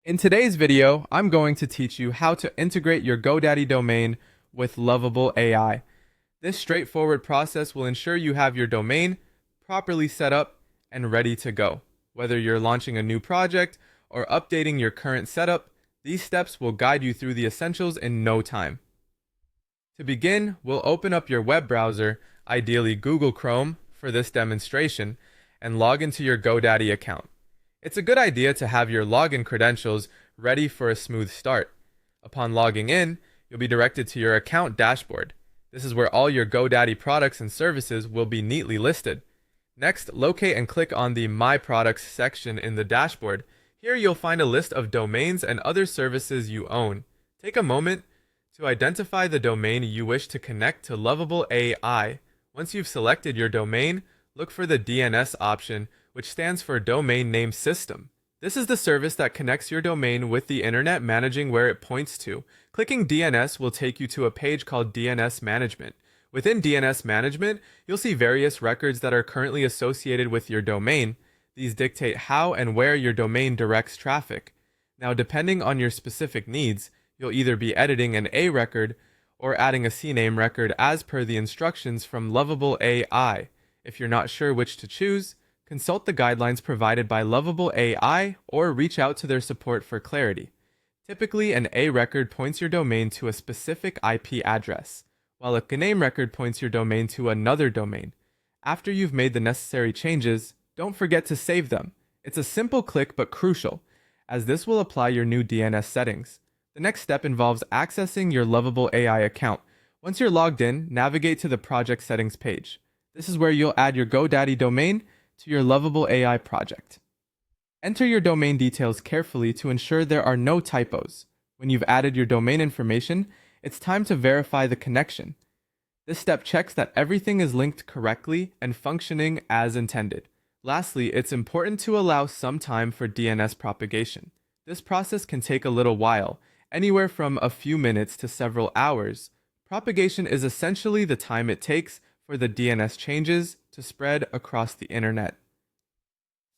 In today's video, I'm going to teach you how to integrate your GoDaddy domain with Lovable AI. This straightforward process will ensure you have your domain properly set up and ready to go. Whether you're launching a new project or updating your current setup, these steps will guide you through the essentials in no time. To begin, we'll open up your web browser, ideally Google Chrome, for this demonstration, and log into your GoDaddy account. It's a good idea to have your login credentials ready for a smooth start. Upon logging in, you'll be directed to your account dashboard. This is where all your GoDaddy products and services will be neatly listed. Next, locate and click on the My Products section in the dashboard. Here you'll find a list of domains and other services you own. Take a moment to identify the domain you wish to connect to Lovable AI. Once you've selected your domain, look for the DNS option, which stands for Domain Name System. This is the service that connects your domain with the internet, managing where it points to. Clicking DNS will take you to a page called DNS Management. Within DNS Management, you'll see various records that are currently associated with your domain. These dictate how and where your domain directs traffic. Now, depending on your specific needs, you'll either be editing an A record or adding a CNAME record as per the instructions from Lovable AI. If you're not sure which to choose, consult the guidelines provided by Lovable AI or reach out to their support for clarity. Typically, an A record points your domain to a specific IP address, while a CNAME record points your domain to another domain. After you've made the necessary changes, don't forget to save them. It's a simple click but crucial, as this will apply your new DNS settings. The next step involves accessing your Lovable AI account. Once you're logged in, navigate to the project settings page. This is where you'll add your GoDaddy domain to your Lovable AI project. Enter your domain details carefully to ensure there are no typos. When you've added your domain information, it's time to verify the connection. This step checks that everything is linked correctly and functioning as intended. Lastly, it's important to allow some time for DNS propagation. This process can take a little while, anywhere from a few minutes to several hours. Propagation is essentially the time it takes for the DNS changes to spread across the internet.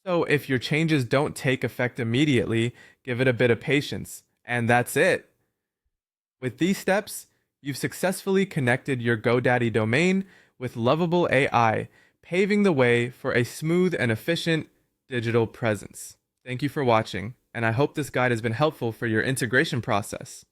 So if your changes don't take effect immediately, give it a bit of patience, and that's it. With these steps, you've successfully connected your GoDaddy domain with Lovable AI, paving the way for a smooth and efficient digital presence. Thank you for watching, and I hope this guide has been helpful for your integration process.